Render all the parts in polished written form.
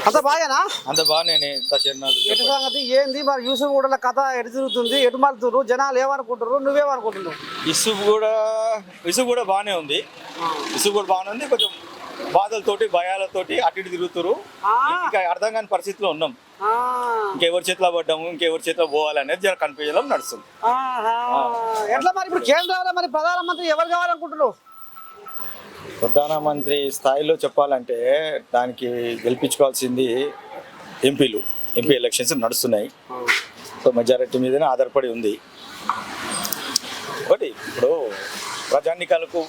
అంత బాగానా? అంత బాగానే ఎటు సంగతి ఏంది మరి? యూసుఫ్ కూడా కథ ఎటు తిరుగుతుంది, ఎటు మలుతురు, జనాలు ఏమనుకుంటారు, నువ్వేమనుకుంటున్నావు? ఇసుకు కూడా బాగానే ఉంది. ఇసుకు కూడా బాగానే ఉంది. కొంచెం బాధలతోటి భయాలతోటి అటు ఇటు తిరుగుతారు. ఇంకా అర్థం కాని పరిస్థితిలో ఉన్నాం. ఇంకెవరి చేతిలో పడ్డాము, ఇంకెవరి చేతిలో పోవాలనేది జర కన్ఫ్యూజన్ నడుస్తుంది. ఎట్లా మరి ఇప్పుడు కేంద్రంలో మరి ప్రధానమంత్రి ఎవరు కావాలనుకుంటున్నావు? ప్రధానమంత్రి స్థాయిలో చెప్పాలంటే దానికి గెలిపించుకోవాల్సింది ఎంపీ ఎలక్షన్స్ నడుస్తున్నాయి. సో మెజారిటీ మీదనే ఆధారపడి ఉంది. ఒకటి ఇప్పుడు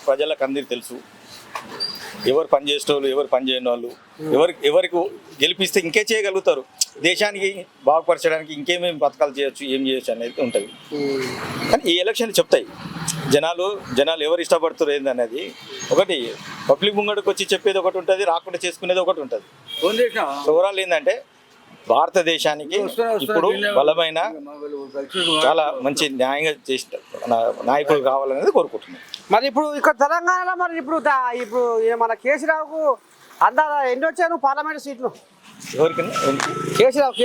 ప్రజలకు అందరికీ తెలుసు ఎవరు పని చేసేటోళ్ళు, ఎవరు పని చేయని వాళ్ళు, ఎవరికి గెలిపిస్తే ఇంకే చేయగలుగుతారు, దేశానికి బాగుపరచడానికి ఇంకేమేమి పథకాలు చేయొచ్చు, ఏం చేయొచ్చు అనేది ఉంటుంది. కానీ ఈ ఎలక్షన్లు చెప్తాయి జనాలు ఎవరు ఇష్టపడుతారు ఏందనేది. ఒకటి పబ్లిక్ ముంగడికి వచ్చి చెప్పేది ఒకటి ఉంటుంది, రాకుండా చేసుకునేది ఒకటి ఉంటుంది. ఓవరాల్ ఏంటంటే భారతదేశానికి ఇప్పుడు బలమైన చాలా మంచి న్యాయంగా చేసిన నాయకులు కావాలనేది కోరుకుంటున్నాను. మరి ఇప్పుడు ఇక్కడ తెలంగాణలో మరి ఇప్పుడు మన కేసీరావుకు అందాదా ఎన్ని వచ్చాను పార్లమెంట్ సీట్లు? ఎవరికి? కేసీరావుకు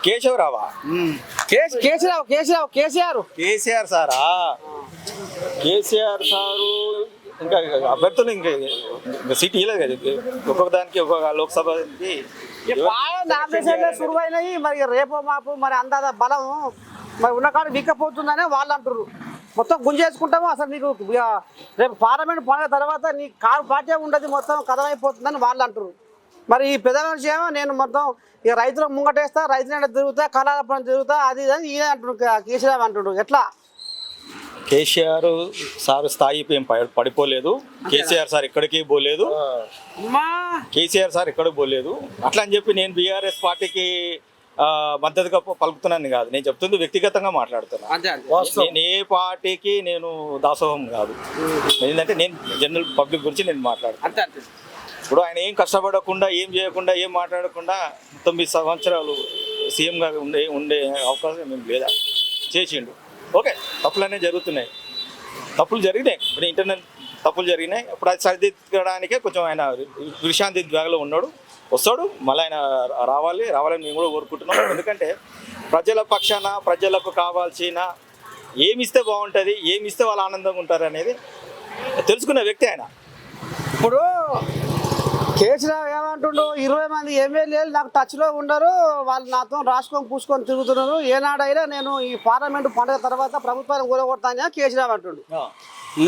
కేశవరావా? కేసీఆర్ సారా? కేసీఆర్ సారు ఇంకా అభ్యర్థులు ఇంకా సీట్ ఇవ్వలేదు కదా. ఒక్కొక్క దానికి ఒక్కొక్క లోక్సభకి సురువైనాయి. మరి రేపో మాపు మరి అందాదా బలం మరి ఉన్న కాడ వీకపోతుందనే వాళ్ళు అంటారు. మొత్తం గుంజేసుకుంటాము. అసలు నీకు రేపు పార్లమెంట్ పండుగ తర్వాత నీ కారు పార్టీ ఉండదు, మొత్తం కథమైపోతుందని వాళ్ళు అంటారు. మరి ఈ పెద్ద మనిషి ఏమో నేను మొత్తం ఇక రైతులకు ముంగటేస్తా, రైతులు తిరుగుతా, కళాపం తిరుగుతా, అది ఇది ఈయన అంటున్నాడు, కేసీఆర్ అంటున్నాడు. ఎట్లా? కేసీఆర్ సార్ స్థాయి ఏం పడిపోలేదు. కేసీఆర్ సార్ ఎక్కడికి పోలేదు. కేసీఆర్ సార్ ఎక్కడికి పోలేదు. అట్లా అని చెప్పి నేను బీఆర్ఎస్ పార్టీకి మద్దతుగా పలుకుతున్నాను కాదు, నేను చెప్తుంది వ్యక్తిగతంగా మాట్లాడుతున్నాను. నేను ఏ పార్టీకి నేను దాసోహం కాదు. ఏంటంటే నేను జనరల్ పబ్లిక్ గురించి నేను మాట్లాడుతాను. ఇప్పుడు ఆయన ఏం కష్టపడకుండా, ఏం చేయకుండా, ఏం మాట్లాడకుండా 9 సంవత్సరాలు సీఎంగా ఉండే అవకాశం మేము లేదా? చేసిండు. ఓకే, తప్పులనే జరుగుతున్నాయి, తప్పులు జరిగినాయి, ఇప్పుడు ఇంటర్నల్ తప్పులు జరిగినాయి. ఇప్పుడు అది సరిదిద్దడానికే కొంచెం ఆయన విశాంతి ద్వేగలో ఉన్నాడు, వస్తాడు. మళ్ళీ ఆయన రావాలని మేము కూడా కోరుకుంటున్నాం. ఎందుకంటే ప్రజల పక్షాన ప్రజలకు కావాల్సిన ఏమిస్తే బాగుంటుంది, ఏమిస్తే వాళ్ళు ఆనందంగా ఉంటారు అనేది తెలుసుకున్న వ్యక్తి ఆయన. ఇప్పుడు కేసీఆర్ ఏమంటుండో 20 మంది ఎమ్మెల్యేలు నాకు టచ్లో ఉండరు, వాళ్ళు నాతో రాసుకొని పూసుకొని తిరుగుతున్నారు, ఏనాడైనా నేను ఈ పార్లమెంటు పండుగ తర్వాత ప్రభుత్వాన్ని కూలగొడతానని కేసీఆర్ అంటుండు.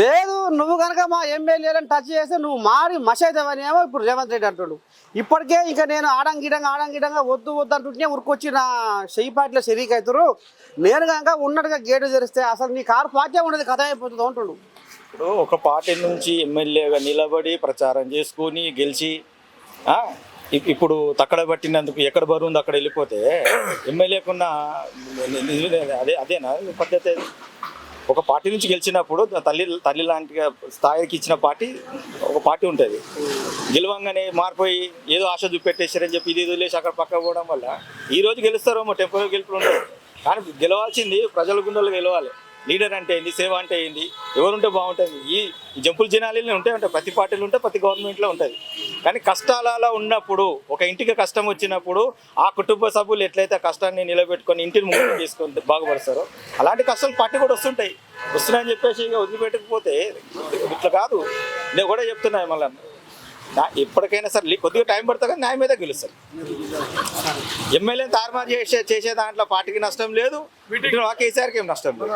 లేదు, నువ్వు కనుక మా ఎమ్మెల్యేలను టచ్ చేస్తే నువ్వు మారి మసైతావని ఏమో ఇప్పుడు రేవంత్ రెడ్డి అంటుండు. ఇప్పటికే ఇంకా నేను ఆడంగిడంగా వద్దు అంటుంటే ఉరికొచ్చి నా చెయ్యి పార్టీలో షరీక్ అవుతారు, నేను కనుక ఉన్నట్టుగా గేటు తెరిస్తే అసలు నీ కారు పార్టీ ఉండదు, కథ అయిపోతుంది అంటుండు. ఇప్పుడు ఒక పార్టీ నుంచి ఎమ్మెల్యేగా నిలబడి ప్రచారం చేసుకుని గెలిచి ఇప్పుడు తక్కడ పట్టినందుకు ఎక్కడ బరువు ఉందో అక్కడ వెళ్ళిపోతే ఎమ్మెల్యేకున్న అదేనా పద్ధతి? ఒక పార్టీ నుంచి గెలిచినప్పుడు తల్లి లాంటి స్థాయికి ఇచ్చిన పార్టీ ఒక పార్టీ ఉంటుంది. గెలవంగానే మారిపోయి ఏదో ఆశ చూపెట్టేసారని చెప్పి ఇది వదిలేసి అక్కడ పక్క పోవడం వల్ల ఈ రోజు గెలుస్తారేమో, టెంపరీ గెలుపులు ఉండవు. కానీ గెలవాల్సింది ప్రజల గుండెలు గెలవాలి. లీడర్ అంటే ఏంది, సేవ అంటే ఏంది, ఎవరుంటే బాగుంటుంది. ఈ జంపుల జనాలు ఉంటాయి, ప్రతి పార్టీలు ఉంటాయి, ప్రతి గవర్నమెంట్లో ఉంటుంది. కానీ కష్టాలలో ఉన్నప్పుడు, ఒక ఇంటికి కష్టం వచ్చినప్పుడు ఆ కుటుంబ సభ్యులు ఎట్లయితే కష్టాన్ని నిలబెట్టుకొని ఇంటిని ముందు తీసుకొని బాగుపరుస్తారో అలాంటి కష్టాలు పార్టీ కూడా వస్తున్నాయని చెప్పేసి ఇక వదిలిపెట్టకపోతే ఇట్లా కాదు. నేను కూడా చెప్తున్నాను మళ్ళీ ఎప్పటికైనా సరే కొద్దిగా టైం పడుతుంది కానీ న్యాయం మీద గెలుస్తారు. ఎమ్మెల్యేని తారుమారు చేసే దాంట్లో పార్టీకి నష్టం లేదు, కేసీఆర్కి ఏం నష్టం లేదు.